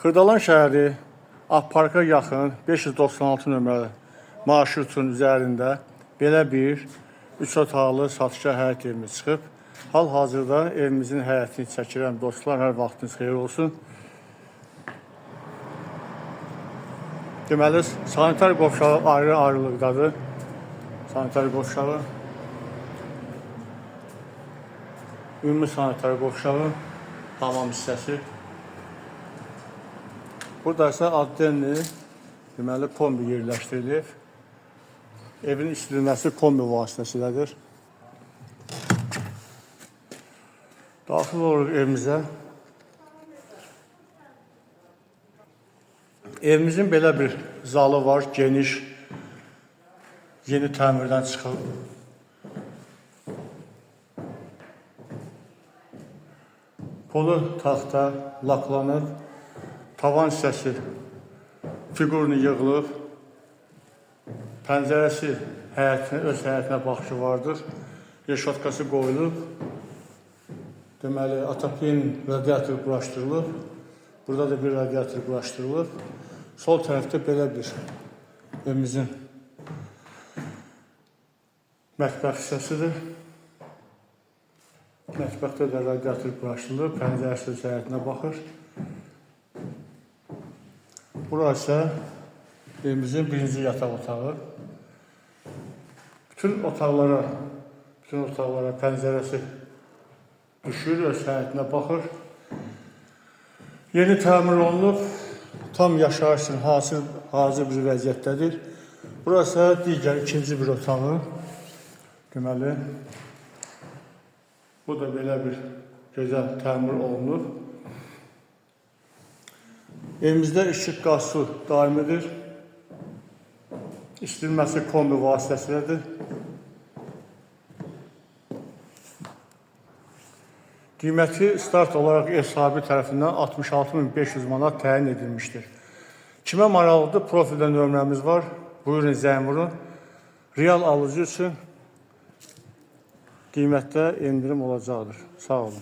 Xırdalan şəhəri Akparka yaxın 596 nömrəli marşrutun üzərində belə bir 3 otaqlı satışa həyət evimiz çıxıb. Hal-hazırda evimizin həyətini çəkirəm. Dostlar, hər vaxtınız xeyir olsun. Deməli, sanitar qovşağı ayrı-ayrılıqdadır. Sanitar qovşağı, ümumi sanitar qovşağı, hamam hissəsi. Burada isə addenli, deməli, kombi yerləşdirilir. Evin istilməsi kombi vasitəsilədir. Daxil oluruq evimizə. Evimizin belə bir zalı var, geniş, yeni təmirdən çıxıb. Polu taxta laklanıb, tavan hissəsi fiqurunu yığılıb, pəncərəsi öz həyətinə baxışı vardır, reşotkası qoyulub, deməli, atapleyin radiator quraşdırılıb, burada da bir radiator quraşdırılıb, sol tərəfdə belə bir evimizin mətbəx hissəsidir. Mətbəxdə də radiator quraşdırılıb, pəncərəsi öz həyətinə baxır. Burası evimizin birinci yataq otağı. Bütün otaqlara pəncərəsi düşür, öz həyətinə baxır. Yeni təmir olunub, tam yaşayış üçün hazır bir vəziyyətdədir. Burası digər ikinci bir otağı. Deməli, bu da belə bir gözəl təmir olunub. Evimizdə işıq, qaz, su daimidir. İstilməsi kombi vasitəsilədir. Qiyməti start olaraq ev sahibi tərəfindən 66.500 manat təyin edilmişdir. Kimə maraqlıdır? Profildə nömrəmiz var. Buyurun, zəng vurun. Real alıcı üçün qiymətdə endirim olacaqdır. Sağ olun.